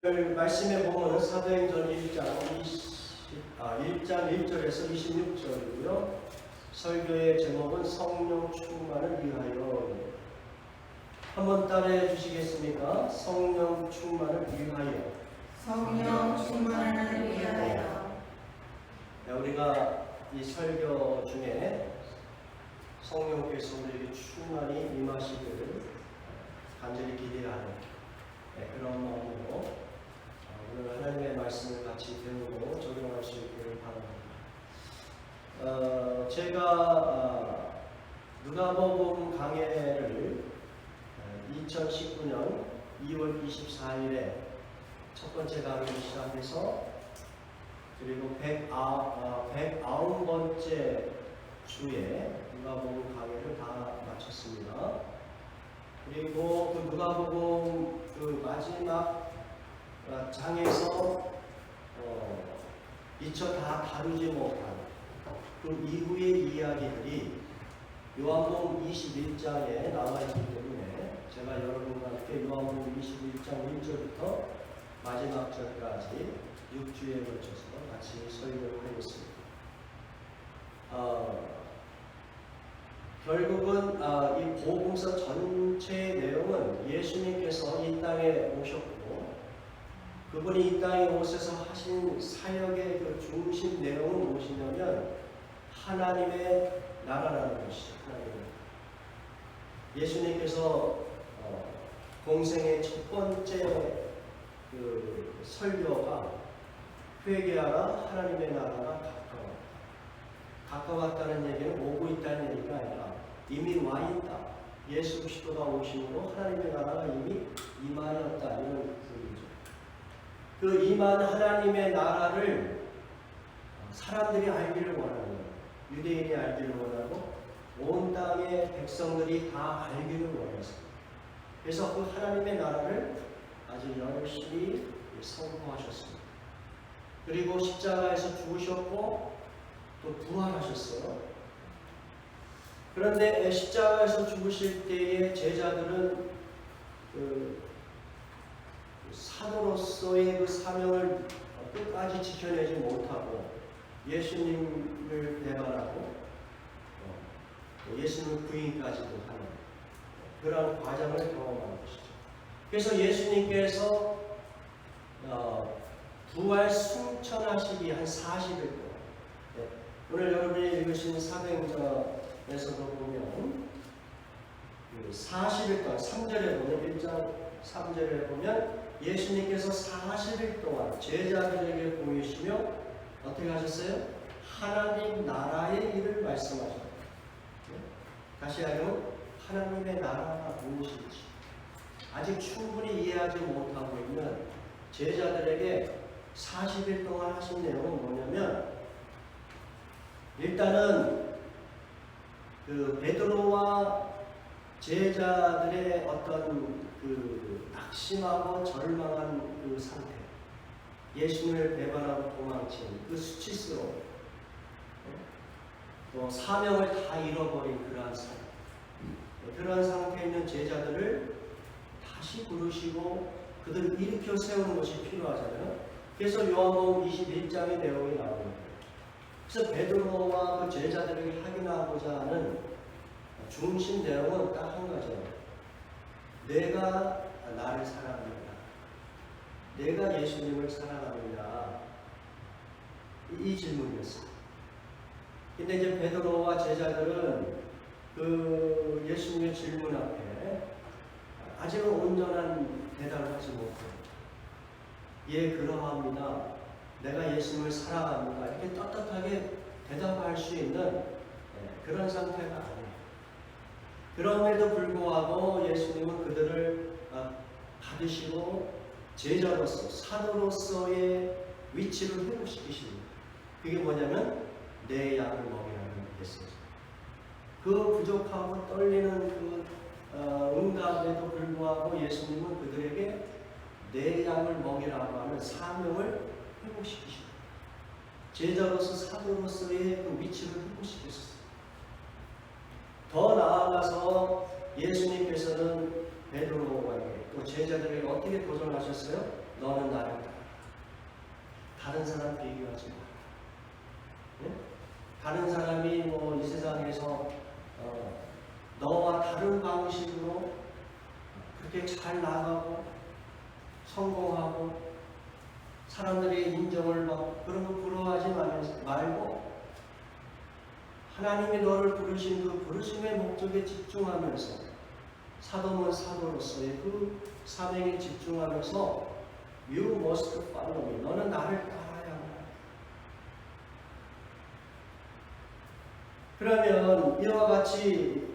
오늘 말씀에 보면 사도행전 1장 1절에서 26절이고요. 설교의 제목은 성령 충만을 위하여. 한번 따라해 주시겠습니까? 성령 충만을 위하여. 성령 충만을 위하여. 우리가 이 설교 중에 성령께서 우리에게 충만히 임하시기를 간절히 기대하는 그런 마음으로 오늘 하나님의 말씀을 같이 배우고 적용할 수 있기를 바랍니다. 제가 누가복음 강해를 2019년 2월 24일에 첫 번째 강의를 시작해서 그리고 109번째 주에 누가복음 강해를 다 마쳤습니다. 그리고 그 누가복음 그 마지막 장에서 미처 다 다루지 못한 그 이후의 이야기들이 요한복음 21장에 나와 있기 때문에 제가 여러분과 함께 요한복음 21장 1절부터 마지막 절까지 6주에 걸쳐서 같이 설교를 하겠습니다. 결국은 이 복음서 전체의 내용은 예수님께서 이 땅에 오셨고 그분이 이 땅에 오셔서 하신 사역의 그 중심 내용은 무엇이냐면 하나님의 나라라는 것이죠. 예수님께서 공생의 첫 번째 그 설교가 회개하라 하나님의 나라가 가까웠다는 얘기는 오고 있다는 얘기가 아니라 이미 와 있다. 예수 그리스도가 오심으로 하나님의 나라가 이미 임하였다. 이런 의미죠. 그 임한 하나님의 나라를 사람들이 알기를 원하는 거예요. 유대인이 알기를 원하고 온 땅의 백성들이 다 알기를 원했어요. 그래서 그 하나님의 나라를 아주 열심히 선포하셨습니다. 그리고 십자가에서 죽으셨고 또 부활하셨어요. 그런데 십자가에서 죽으실 때의 제자들은 그 사도로서의 그 사명을 끝까지 지켜내지 못하고 예수님을 배반하고 예수님을 부인까지도 하는 그런 과정을 경험한 것이죠. 그래서 예수님께서 부활 승천하시기 한 40일 동안 오늘 여러분이 읽으신 사도행전에서도 보면 40일 동안 3절에 보면 1장 3절에 보면 예수님께서 40일 동안 제자들에게 보이시며 어떻게 하셨어요? 하나님 나라의 일을 말씀하셨어요. 다시 하면 하나님의 나라가 무엇인지 아직 충분히 이해하지 못하고 있는 제자들에게 40일 동안 하신 내용은 뭐냐면 일단은 그 베드로와 제자들의 어떤 그 낙심하고 절망한 그 상태, 예수님을 배반하고 도망친 그 수치스러움, 또 사명을 다 잃어버린 그러한 상태, 그러한 상태에 있는 제자들을 다시 부르시고 그들을 일으켜 세우는 것이 필요하잖아요. 그래서 요한복음 21장의 내용이 나옵니다. 그래서 베드로와 그 제자들에게 확인하고자 하는 중심 내용은 딱 한 가지예요. 내가 나를 사랑하느냐, 내가 예수님을 사랑하느냐, 이 질문이었어요. 근데 이제 베드로와 제자들은 그 예수님의 질문 앞에 아직은 온전한 대답을 하지 못해요. 예, 그러합니다. 내가 예수님을 사랑합니다. 이렇게 떳떳하게 대답할 수 있는 그런 상태가 아니에요. 그럼에도 불구하고 예수님은 그들을 받으시고 제자로서, 사도로서의 위치를 회복시키십니다. 그게 뭐냐면 내 양을 먹이라는 메시지. 그 부족하고 떨리는 그 응답에도 불구하고 예수님은 그들에게 내 양을 먹이라고 하는 사명을 회복시키십니다. 제자로서 사도로서의 그 위치를 회복시켰습니다. 더 나아가서 예수님께서는 베드로에게 또 제자들에게 어떻게 도전하셨어요? 너는 나를 따라. 다른 사람 비교하지 마. 네? 다른 사람이 뭐 이 세상에서 너와 다른 방식으로 그렇게 잘 나가고 성공하고 사람들의 인정을 받고 그런 거 부러워하지 말고 하나님이 너를 부르신 그 부르심의 목적에 집중하면서 사도면 사도로서의 그 사명에 집중하면서 You must follow me. 너는 나를 따라야 한다. 그러면 이와 같이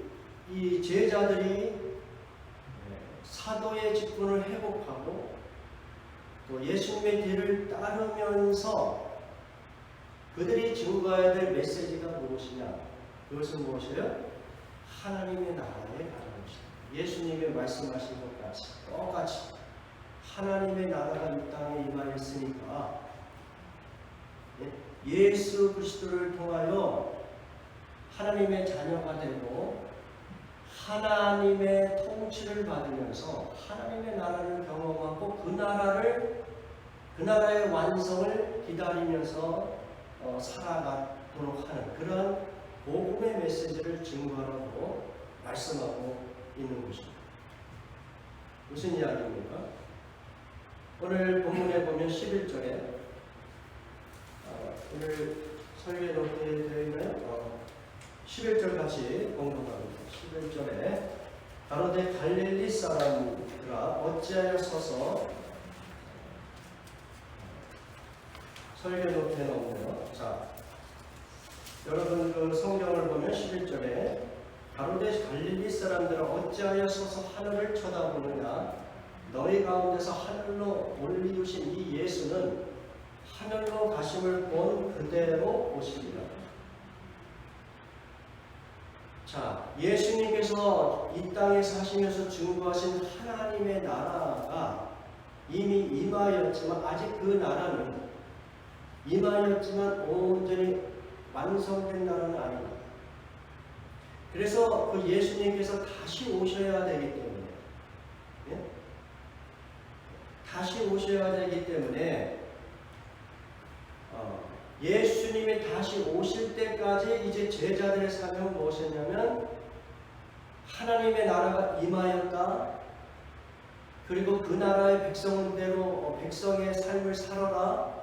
이 제자들이 사도의 직분을 회복하고 또 예수님의 길을 따르면서 그들이 증거해야 될 메시지가 무엇이냐? 그것은 무엇이에요? 하나님의 나라에 가는 것이다. 예수님이 말씀하신 것같이 똑같이 하나님의 나라가 이 땅에 임하였으니까 예수 그리스도를 통하여 하나님의 자녀가 되고 하나님의 통치를 받으면서 하나님의 나라를 경험하고 그 나라의 완성을 기다리면서 살아가도록 하는 그런 복음의 메시지를 증거하라고 말씀하고 있는 것입니다. 무슨 이야기입니까? 오늘 본문에 보면 11절에 오늘 설교에 놓게 되어 있나요? 11절 같이 공독합니다. 11절에 가로되 갈릴리 사람들아 어찌하여 서서 설교 노트에 넣네요. 자, 여러분 그 성경을 보면 11절에 가로되 갈릴리 사람들아 어찌하여 서서 하늘을 쳐다보느냐 너희 가운데서 하늘로 올리우신 이 예수는 하늘로 가심을 본 그대로 오시리라. 자, 예수님께서 이 땅에 사시면서 증거하신 하나님의 나라가 이미 임하였지만 아직 그 나라는 임하였지만 온전히 완성된 나라는 아닙니다. 그래서 그 예수님께서 다시 오셔야 되기 때문에 다시 오셔야 되기 때문에 예수님이 다시 오실 때까지 이제 제자들의 사명은 무엇이냐면 하나님의 나라가 임하였다. 그리고 그 나라의 백성대로 백성의 삶을 살아라.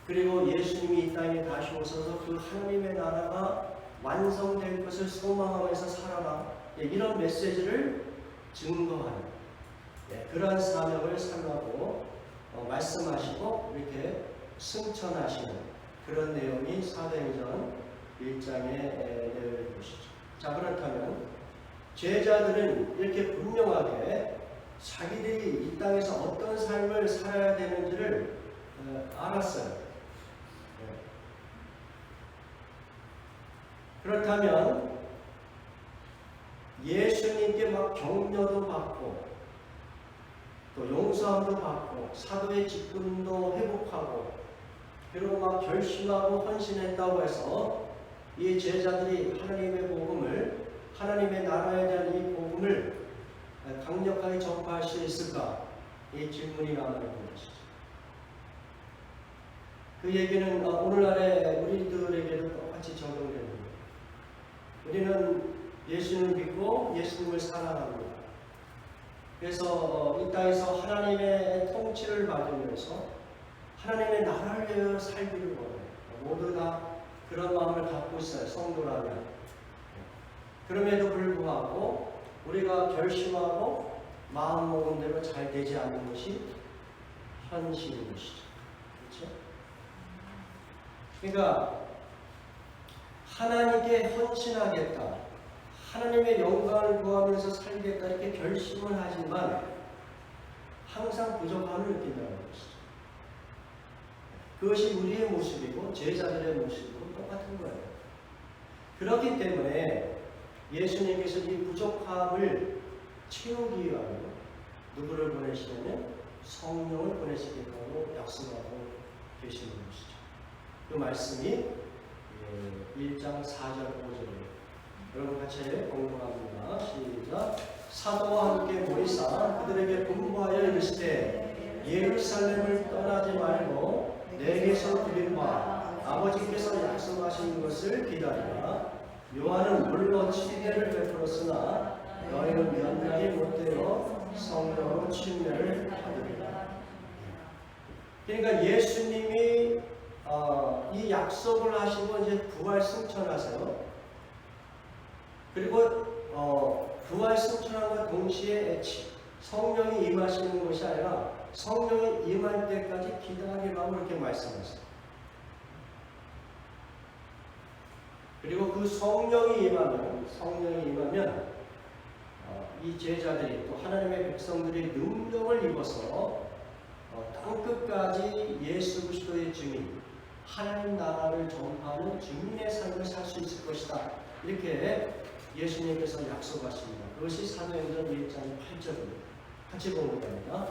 그리고 예수님이 이 땅에 다시 오셔서 그 하나님의 나라가 완성될 것을 소망하면서 살아라. 이런 메시지를 증거하는 그러한 사명을 살라고 말씀하시고 이렇게 승천하시는 그런 내용이 사도행전 1장의 내용을 보시죠. 자, 그렇다면 제자들은 이렇게 분명하게 자기들이 이 땅에서 어떤 삶을 살아야 되는지를 알았어요. 그렇다면 예수님께 막 격려도 받고 또 용서함도 받고 사도의 직분도 회복하고 그리고 막 결심하고 헌신했다고 해서 이 제자들이 하나님의 복음을 하나님의 나라에 대한 이 복음을 강력하게 전파할 수 있을까? 이 질문이 나오는 것이죠. 그 얘기는 오늘날의 우리들에게도 똑같이 적용됩니다. 우리는 예수님을 믿고 예수님을 사랑합니다. 그래서 이 땅에서 하나님의 통치를 받으면서 하나님의 나라를 위하여 살기를 원해요. 모두 다 그런 마음을 갖고 있어요. 성도라면. 그럼에도 불구하고 우리가 결심하고 마음먹은 대로 잘 되지 않는 것이 현실인 것이죠. 그렇죠? 그러니까 하나님께 헌신하겠다, 하나님의 영광을 구하면서 살겠다 이렇게 결심을 하지만 항상 부족함을 느낀다는 것이죠. 그것이 우리의 모습이고 제자들의 모습이고 똑같은 거예요. 그렇기 때문에 예수님께서 이 부족함을 채우기 위하여 누구를 보내시냐면 성령을 보내시겠다고 약속하고 계시는 것이죠. 그 말씀이 1장 4절 5절이에요. 여러분 같이 공부합니다. 시작. 사도와 함께 모이사 그들에게 분부하여 이르시되 예루살렘을 떠나지 말고 내게서 들은 바 아버지께서 약속하신 것을 기다리라. 요한은 물로 침례를 베풀었으나 너희는 연락이 못되어 성령으로 침례를 받으리라. 그러니까 예수님이 이 약속을 하시고 이제 부활 승천하세요. 그리고 부활 승천함과 동시에 성령이 임하시는 것이 아니라 성령이 임할 때까지 기다리라고 이렇게 말씀하셨어요. 그리고 그 성령이 임하면 이 제자들이 또 하나님의 백성들이 능력을 입어서 땅끝까지 예수 그리스도의 증인, 하나님 나라를 전파하는 증인의 삶을 살 수 있을 것이다. 이렇게 예수님께서 약속하십니다. 그것이 사도행전 1장 8절입니다. 같이 보겠습니다.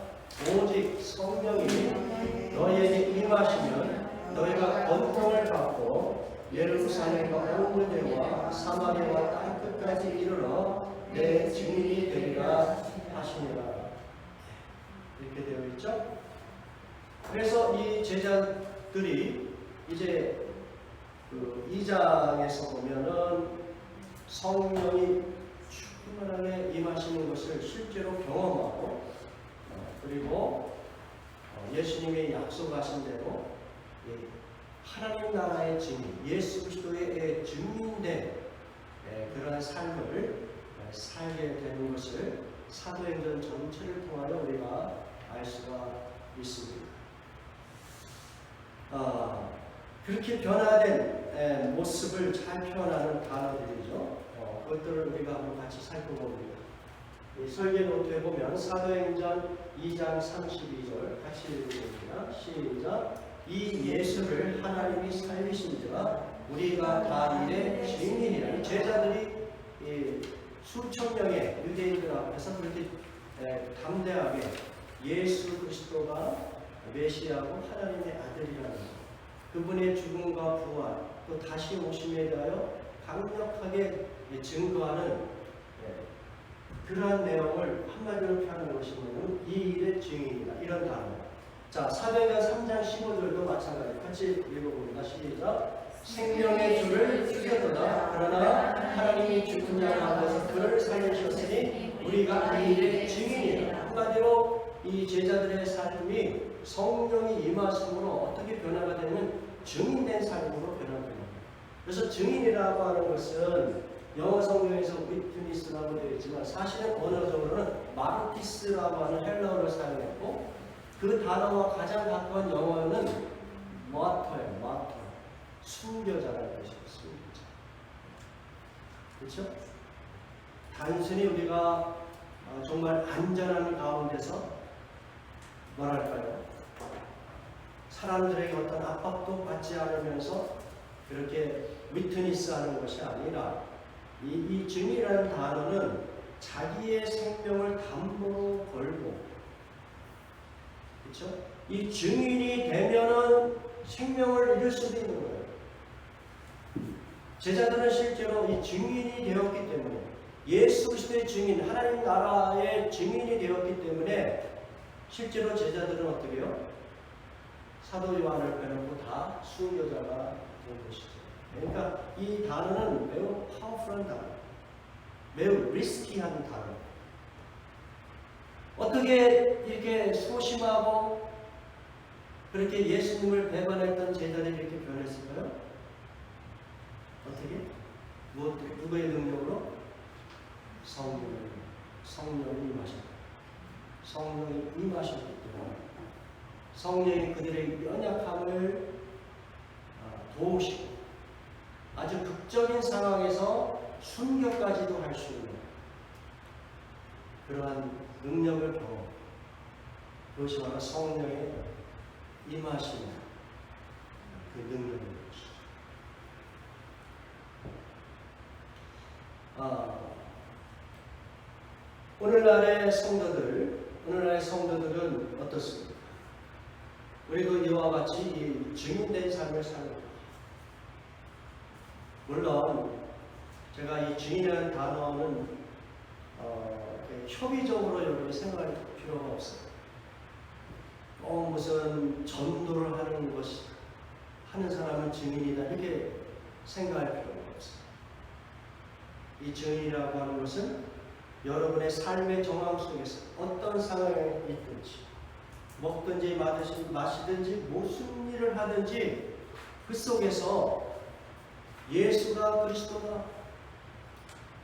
오직 성령이 너희에게 임하시면 너희가 권능을 받고 예루살렘과 온 유대와 사마리아와 땅끝까지 이르러 내 증인이 되리라 하시니라. 이렇게 되어 있죠. 그래서 이 제자들이 이제 그 2장에서 보면은 성령이 충만하게 임하시는 것을 실제로 경험하고 그리고 예수님의 약속하신 대로 하나님 나라의 증인, 예수 그리스도의 증인된 그러한 삶을 살게 되는 것을 사도행전 전체를 통하여 우리가 알 수가 있습니다. 그렇게 변화된 모습을 잘 표현하는 단어들이죠. 그것들을 우리가 한번 같이 살펴봅니다. 설계 노트에 보면 사도행전 2장 32절 같이 읽어봅니다. 시작. 이 예수를 하나님이 살리신지라 우리가 다 이의 증인이라. 제자들이 수천 명의 유대인들 앞에서 그렇게 담대하게 예수 그리스도가 메시아고 하나님의 아들이라는 것, 그분의 죽음과 부활 또 다시 오심에 대하여 강력하게 증거하는 그러한 내용을 한마디로 표현하는 것이면 이 일의 증인이다. 이런 단어. 자, 사도행전 3장 15절도 마찬가지. 같이 읽어봅니다. 시작. 생명의 주를 죽여도다. 그러나 하나님이 죽은 자 가운데서 그를 살리셨으니 우리가 이 일의 증인이다. 한마디로 이 제자들의 삶이 성령이 임하심으로 어떻게 변화가 되면 증인된 삶으로 변화됩니다. 그래서 증인이라고 하는 것은 영어 성경에서 위트니스라고 되어 있지만 사실은 언어적으로는 마르티스라고 하는 헬라어를 사용했고 그 단어와 가장 가까운 영어는 마터예요. 마터. 순교자라는 뜻이에요. 순교자. 그렇죠? 단순히 우리가 정말 안전한 가운데서 뭐랄까요? 사람들에게 어떤 압박도 받지 않으면서 그렇게 위트니스하는 것이 아니라 이 증이라는 단어는 자기의 생명을 담보로 걸고, 그렇죠? 이 증인이 되면은 생명을 잃을 수도 있는 거예요. 제자들은 실제로 이 증인이 되었기 때문에, 예수 그리스도의 증인, 하나님 나라의 증인이 되었기 때문에 실제로 제자들은 어떻게 해요? 사도 요한을 빼놓고 다 순교자가 된 것이죠. 그러니까 이 단어는 매우 파워풀한 단어, 매우 리스키한 단어. 어떻게 이렇게 소심하고 그렇게 예수님을 배반했던 제자들이 이렇게 변했을까요? 어떻게? 누구의 능력으로? 성령이 임하셨다. 성령이 임하셨기 때문에 성령이 그들의 연약함을 도우시고 아주 극적인 상황에서 순교까지도 할 수 있는 그러한 능력을 경험. 그것이 바로 성령의 임하시는 그 능력인 것이죠. 오늘날의 성도들은 어떻습니까? 우리도 이와 같이 이 증인된 삶을 사는 것. 물론 제가 이 증인이라는 단어는 협의적으로 여러분이 생각할 필요가 없어요. 무슨 전도를 하는 사람은 증인이다 이렇게 생각할 필요가 없어요. 이 증인이라고 하는 것은 여러분의 삶의 정황 속에서 어떤 상황에 있든지 먹든지 마시든지 무슨 일을 하든지 그 속에서 예수가 그리스도다,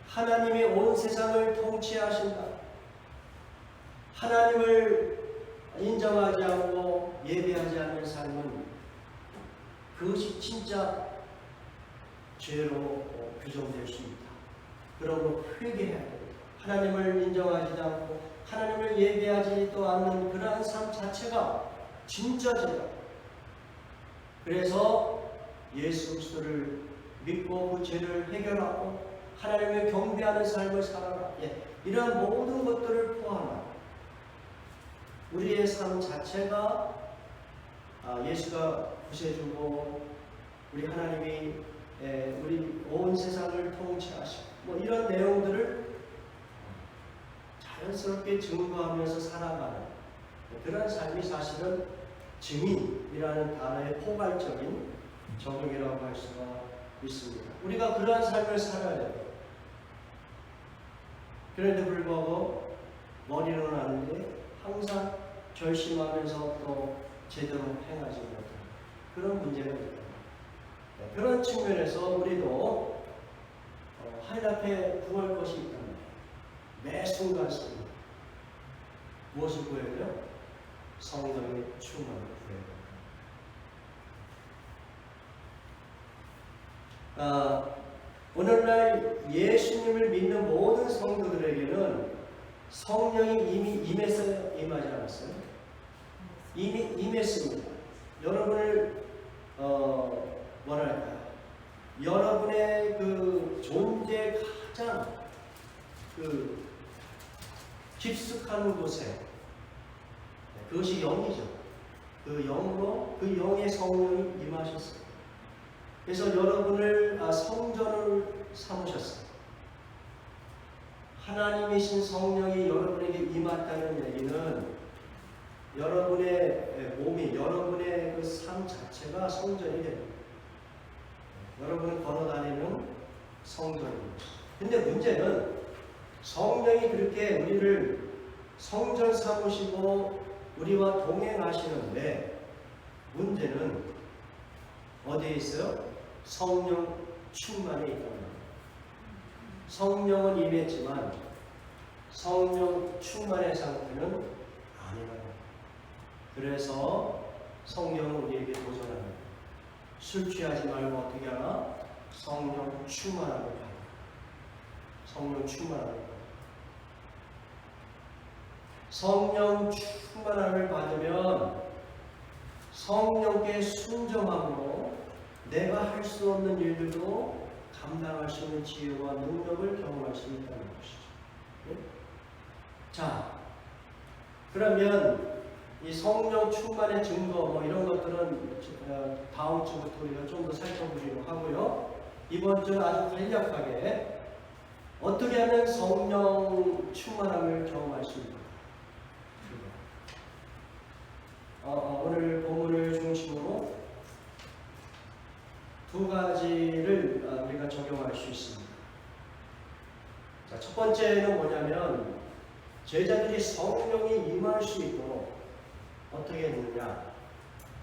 하나님이 온 세상을 통치하신다, 하나님을 인정하지 않고 예배하지 않는 삶은 그것이 진짜 죄로 규정될 수 있다. 그러므로 회개해야 됩니다. 하나님을 인정하지 않고 하나님을 예배하지도 않는 그러한 삶 자체가 진짜 죄다. 그래서 예수 그리스도를 믿고 그 죄를 해결하고 하나님을 경배하는 삶을 살아라. 이러한 모든 것들을 포함한 우리의 삶 자체가 예수가 구세주고 우리 하나님이 우리 온 세상을 통치하시고 이런 내용들을 자연스럽게 증거하면서 살아가는 그런 삶이 사실은 증인이라는 단어의 포괄적인 적용이라고 할 수가 있습니다. 우리가 그러한 삶을 살아야 돼요. 그런데 불구하고 머리로는 아는데 항상 결심하면서 또 제대로 행하지 못하는 그런 문제가 있다. 그런 측면에서 우리도 하늘 앞에 구할 것이 있다면 매 순간 무엇을 구해야 돼요? 성령의 충만을 구해야 돼요. 오늘날 예수님을 믿는 모든 성도들에게는 성령이 이미 임했어요? 임하지 않았어요? 이미 임했습니다. 여러분을 뭐랄까요? 여러분의 그 존재 가장 깊숙한 곳에 그것이 영이죠. 그 영으로 그 영의 성령이 임하셨어요. 그래서 여러분을 성전을 삼으셨어요. 하나님이신 성령이 여러분에게 임했다는 얘기는 여러분의 몸이 여러분의 그 삶 자체가 성전이 됩니다. 여러분은 걸어다니는 성전입니다. 근데 문제는 성령이 그렇게 우리를 성전 삼으시고 우리와 동행하시는데 문제는 어디에 있어요? 성령 충만에 있다는 겁니다. 성령은 임했지만 성령 충만의 상태는 아니라고. 그래서 성령은 우리에게 도전합니다. 술 취하지 말고 어떻게 하나? 성령 충만하게 가라. 성령 충만하게 가라. 성령 충만함을 받으면 성령께 순종함으로 내가 할 수 없는 일들도 감당할 수 있는 지혜와 능력을 경험할 수 있다는 것이죠. 네? 자, 그러면 이 성령 충만의 증거 이런 것들은 다음 주부터 우리가 좀 더 살펴보기로 하고요. 이번 주는 아주 간략하게 어떻게 하면 성령 충만함을 경험할 수 있을까? 오늘 본문을 중심으로 두 가지를 우리가 적용할 수 있습니다. 자, 첫 번째는 뭐냐면 제자들이 성령이 임할 수 있도록 어떻게 했느냐?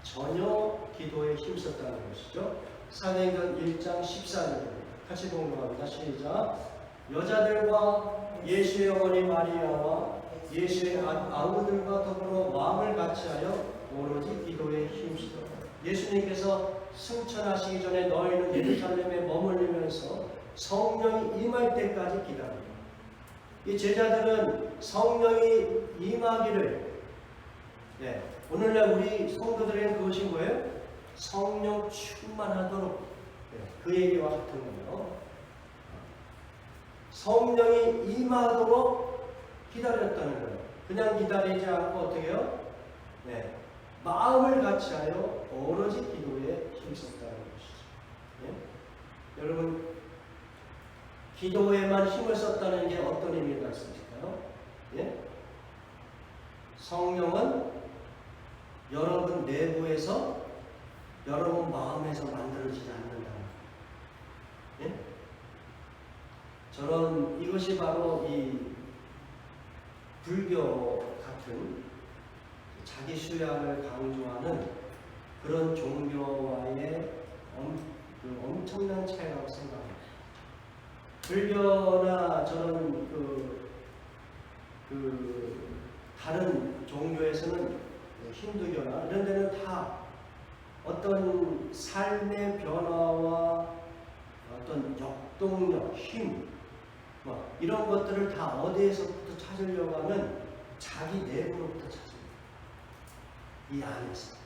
전혀 기도에 힘썼다는 것이죠. 사도행전 1장 14절입니다. 같이 공부합니다. 시작. 여자들과 예수의 어머니 마리아와 예수의 아우들과 더불어 마음을 같이하여 오로지 기도에 힘쓰더라. 예수님께서 승천하시기 전에 너희는 예루살렘에 머물리면서 성령이 임할 때까지 기다립니다. 이 제자들은 성령이 임하기를 오늘날 우리 성도들에게는 그것이 뭐예요? 성령 충만하도록 그 얘기와 같은 거예요. 성령이 임하도록 기다렸다는 거예요. 그냥 기다리지 않고 어떻게 해요? 마음을 같이하여 오로지 기도에 힘썼다는 것이죠. 여러분, 기도에만 힘을 썼다는 게 어떤 의미가 있을까요? 성령은 여러분 내부에서 여러분 마음에서 만들어지지 않는다. 예? 저는 이것이 바로 이 불교 같은 자기 수양을 강조하는 그런 종교와의 엄청난 차이라고 생각합니다. 불교나 저는 다른 종교에서는 힌두교나 이런 데는 다 어떤 삶의 변화와 어떤 역동력, 힘 이런 것들을 다 어디에서부터 찾으려고 하면 자기 내부로부터 찾습니다. 이 안에서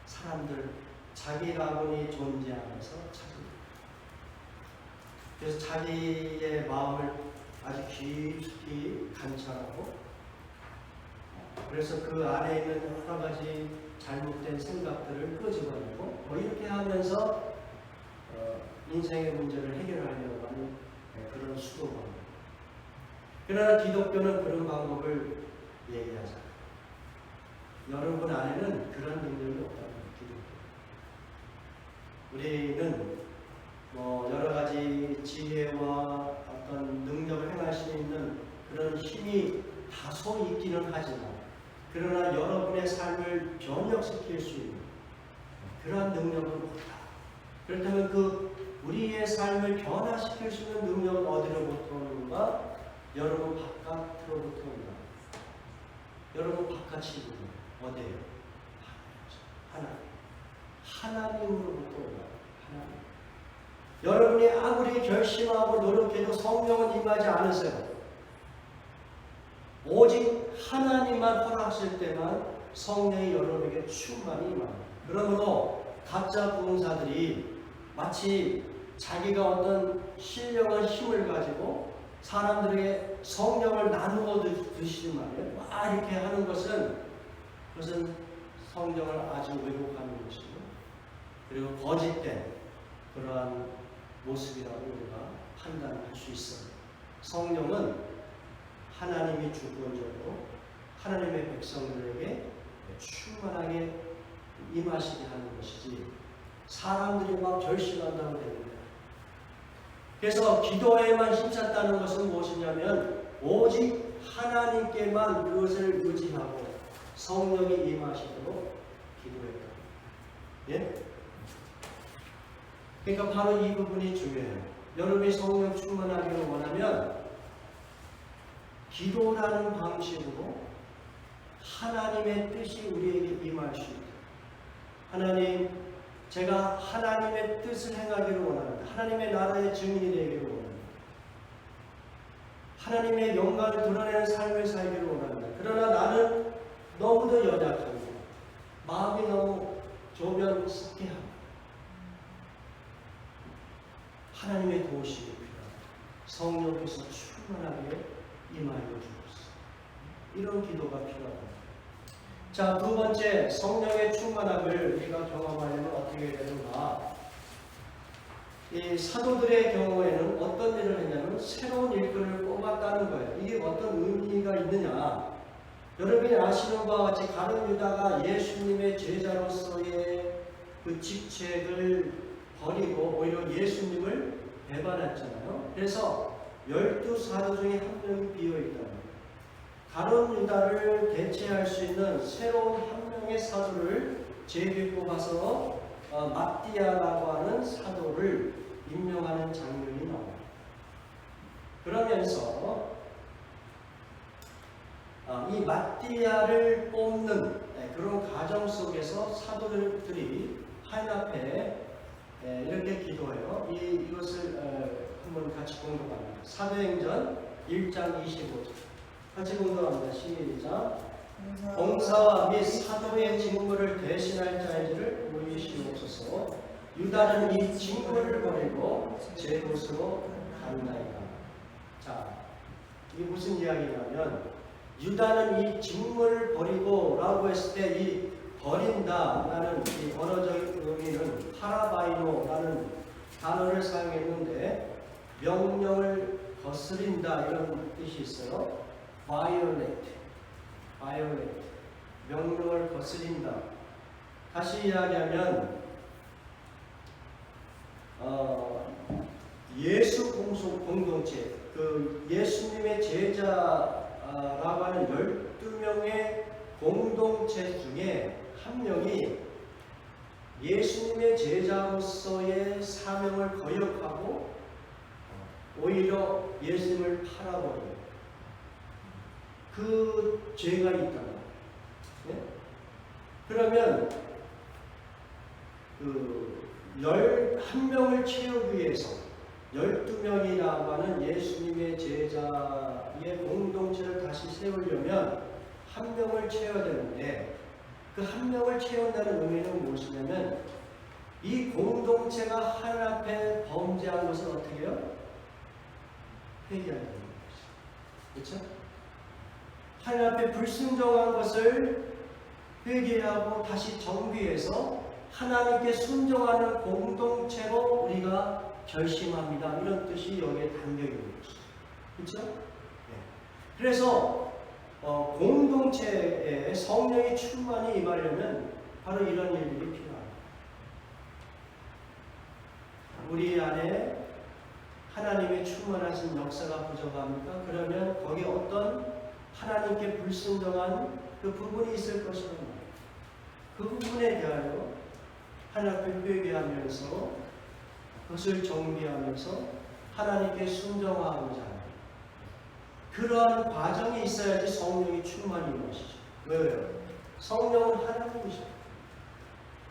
사람들 자기라고니 존재하면서 찾습니다. 그래서 자기의 마음을 아주 깊이 관찰하고 그래서 그 안에 있는 여러 가지 잘못된 생각들을 끄집어내고 이렇게 하면서 인생의 문제를 해결하려고 하는 그런 수도입니다. 그러나 기독교는 그런 방법을 얘기하잖아요. 여러분 안에는 그런 능력이 없다는 기독교. 우리는 여러 가지 지혜와 어떤 능력을 행할 수 있는 그런 힘이 다소 있기는 하지만 그러나 여러분의 삶을 변혁시킬 수 있는 그러한 능력은 없다. 그렇다면 우리의 삶을 변화시킬 수 있는 능력은 어디로부터 오는가? 여러분 바깥으로부터 온다. 여러분 바깥이 어디예요? 하나님으로부터 온다. 하나님. 여러분이 아무리 결심하고 노력해도 성령은 임하지 않으세요. 오직 하나님만 허락하실 때만 성령이 여러분에게 충만히 임합니다. 그러므로 가짜 부흥사들이 마치 자기가 어떤 신령한 힘을 가지고 사람들에게 성령을 나누어 드시는 말이에요. 이렇게 하는 것은 성령을 아주 왜곡하는 것이고 그리고 거짓된 그러한 모습이라고 우리가 판단할 수 있어요. 성령은 하나님이 주권적으로 하나님의 백성들에게 충만하게 임하시게 하는 것이지 사람들이 막 결심한다고 됩니다. 그래서 기도에만 힘찼다는 것은 무엇이냐면 오직 하나님께만 그것을 의지하고 성령이 임하시도록 기도했다. 예? 그러니까 바로 이 부분이 중요해요. 여러분이 성령 충만하기를 원하면 기도라는 방식으로 하나님의 뜻이 우리에게 임할 수 있다. 하나님, 제가 하나님의 뜻을 행하기를 원합니다. 하나님의 나라의 증인이 되기를 원합니다. 하나님의 영광을 드러내는 삶을 살기를 원합니다. 그러나 나는 너무도 연약합니다. 마음이 너무 조변스케합니다. 하나님의 도우심이 필요합니다. 성령께서 충만하게 임하여 주옵소서. 이런 기도가 필요합니다. 자, 두 번째, 성령의 충만함을 우리가 경험하려면 어떻게 되는가? 이 사도들의 경우에는 어떤 일을 했냐면 새로운 일꾼을 뽑았다는 거예요. 이게 어떤 의미가 있느냐? 여러분이 아시는 바와 같이 가룟 유다가 예수님의 제자로서의 그 직책을 버리고 오히려 예수님을 배반했잖아요. 그래서 12사도 중에 한 명이 비어있다. 가룟 유다를 대체할 수 있는 새로운 한 명의 사도를 제게 뽑아서 마띠아라고 하는 사도를 임명하는 장면이 나옵니다. 그러면서 이 마띠아를 뽑는 그런 과정 속에서 사도들이 하나님 앞에 이렇게 기도해요. 이것을 한번 같이 공독합니다. 사도행전 1장 25절 같이 공독합니다. 시작. 봉사와 및 사도의 직무를 대신할 자인지를 보이시옵소서. 유다는 이 직무를 버리고 제 곳으로 간다이다. 자, 이게 무슨 이야기냐면 유다는 이 직무를 버리고 라고 했을 때 이 버린다 라는 이 언어적인 의미는 파라바이노 라는 단어를 사용했는데 명령을 거스린다 이런 뜻이 있어요. violate, 명령을 거스린다. 다시 이야기하면 예수 공동체, 그 예수님의 제자라고 하는 12명의 공동체 중에 한 명이 예수님의 제자로서의 사명을 거역하고 오히려 예수님을 팔아버리는 그 죄가 있다는 거예요. 네? 그러면 그 11명을 채우기 위해서 12명이라고 하는 예수님의 제자의 공동체를 다시 세우려면 한 명을 채워야 되는데 그 한 명을 채운다는 의미는 무엇이냐면 이 공동체가 하나님 앞에 범죄한 것을 어떻게 해요? 회개하는 것이죠. 그렇죠? 하나님 앞에 불순종한 것을 회개하고 다시 정비해서 하나님께 순종하는 공동체로 우리가 결심합니다. 이런 뜻이 여기에 담겨 있는 것이죠. 그렇죠? 네. 그래서 공동체에 성령의 충만이 임하려면 바로 이런 일들이 필요합니다. 우리 안에 하나님의 충만하신 역사가 부족합니까? 그러면 거기에 어떤 하나님께 불순종한 그 부분이 있을 것이란 말이에요. 그 부분에 대하여 하나님 앞에 회개하면서 그것을 정비하면서 하나님께 순종하고자 합니다. 그러한 과정이 있어야지 성령이 충만히 임하시죠. 왜요? 성령은 하나님이시죠.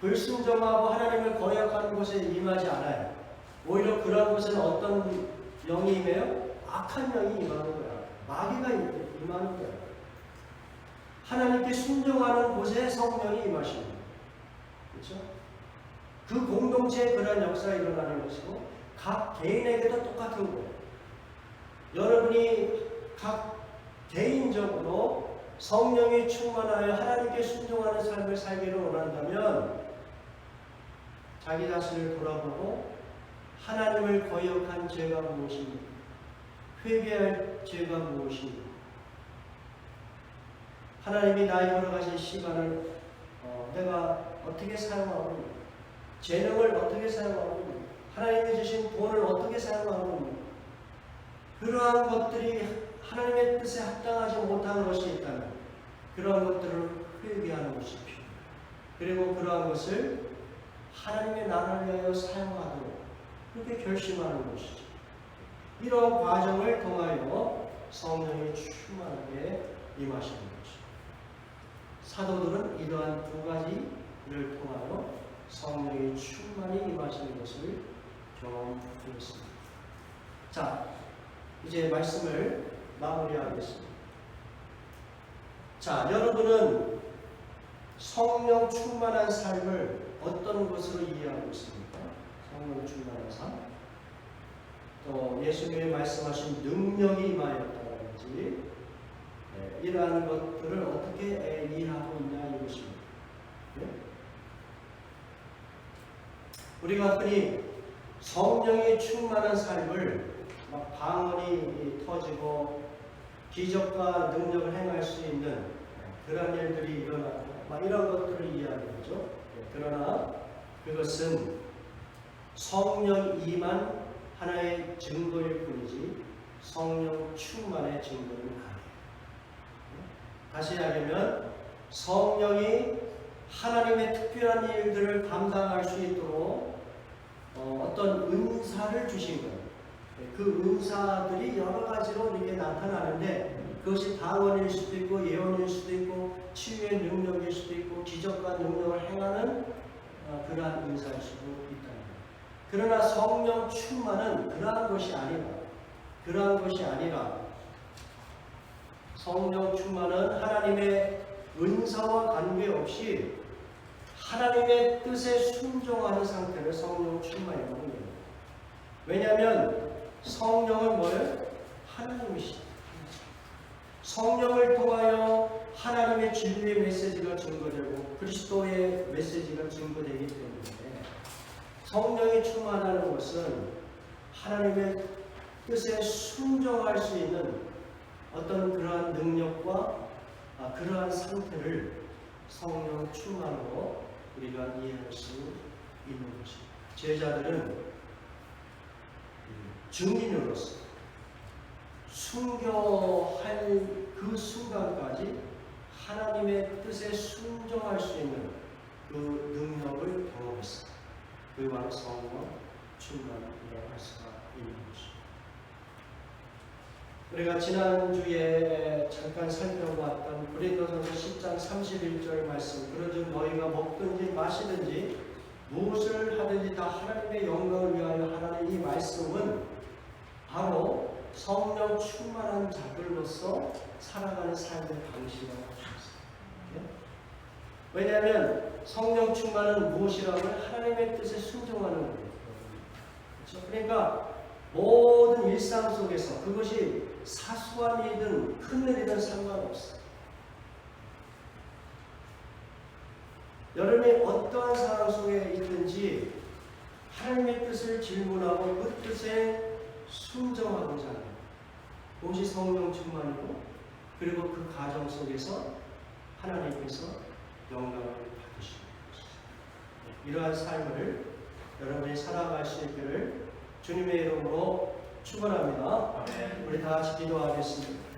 불순종하고 하나님을 거역하는 곳에 임하지 않아요. 오히려 그런 곳에는 어떤 영이 임해요? 악한 영이 임하는 거야. 마귀가 임하는 거야. 하나님께 순종하는 곳에 성령이 임하시는 거예요. 그렇죠? 그 공동체에 그런 역사가 일어나는 것이고 각 개인에게도 똑같은 거예요. 여러분이 각 개인적으로 성령이 충만하여 하나님께 순종하는 삶을 살기를 원한다면 자기 자신을 돌아보고 하나님을 거역한 죄가 무엇입니까? 회개할 죄가 무엇입니까? 하나님이 나에게 허락하신 시간을 내가 어떻게 사용하고 있는가? 재능을 어떻게 사용하고 있는가? 하나님이 주신 돈을 어떻게 사용하고 있는가? 그러한 것들이 하나님의 뜻에 합당하지 못한 것이 있다면 그러한 것들을 회개하는 것이 필요합니다. 그리고 그러한 것을 하나님의 나라를 위하여 사용하도록 그렇게 결심하는 것이죠. 이러한 과정을 통하여 성령이 충만하게 임하시는 것이죠. 사도들은 이러한 두 가지를 통하여 성령이 충만히 임하시는 것을 경험했습니다. 자, 이제 말씀을 마무리하겠습니다. 자, 여러분은 성령 충만한 삶을 어떤 것으로 이해하고 있습니까? 성령 충만한 삶. 또 예수님이 말씀하신 능력이 임하였다든지 이러한 것들을 어떻게 이해하고 있냐 이것입니다. 네? 우리가 흔히 성령이 충만한 삶을 막 방언이 터지고 기적과 능력을 행할 수 있는 그런 일들이 일어나고 막 이런 것들을 이야기하죠. 그러나 그것은 성령 임한 하나의 증거일 뿐이지 성령 충만의 증거는 아니에요. 다시 하려면 성령이 하나님의 특별한 일들을 감당할 수 있도록 어떤 은사를 주신 거예요. 그 은사들이 여러 가지로 이렇게 나타나는데 그것이 방언일 수도 있고 예언일 수도 있고 치유의 능력일 수도 있고 기적과 능력을 행하는 그러한 은사일 수도 있다. 그러나 성령 충만은 그러한 것이 아니라 성령 충만은 하나님의 은사와 관계없이 하나님의 뜻에 순종하는 상태를 성령 충만이라고 합니다. 왜냐하면 성령은 뭐예요? 하나님이시다. 성령을 통하여 하나님의 진리의 메시지가 증거되고 그리스도의 메시지가 증거되기 때문에 성령이 충만하는 것은 하나님의 뜻에 순종할 수 있는 어떤 그러한 능력과 그러한 상태를 성령 충만으로 우리 우리가 이해할 수 있는 것입니다. 제자들은 증인으로서 순교할 그 순간까지 하나님의 뜻에 순종할 수 있는 그 능력을 경험했습니다. 그게 바로 성령 충만이라고 할 수가 있는 것입니다. 우리가 지난주에 잠깐 살펴봤던 고린도전서 10장 31절 말씀, 그러즉 너희가 먹든지 마시든지 무엇을 하든지 다 하나님의 영광을 위하여 하라는 이 말씀은 바로 성령 충만한 자들로서 살아가는 삶의 방식이라고 하셨습니다. 왜냐하면 성령 충만은 무엇이라면 하나님의 뜻에 순종하는 거예요. 그렇죠? 그러니까 모든 일상 속에서 그것이 사소한 일이든 큰 일이든 상관없어요. 여러분이 어떠한 상황 속에 있든지 하나님의 뜻을 질문하고 그 뜻에 순종하고자 하는 그것이 성령 충만이고, 그리고 그 과정 속에서 하나님께서 영광을 받으시는 것입니다. 이러한 삶을 여러분이 살아갈 수 있기를 주님의 이름으로 축원합니다. 우리 다 같이 기도하겠습니다.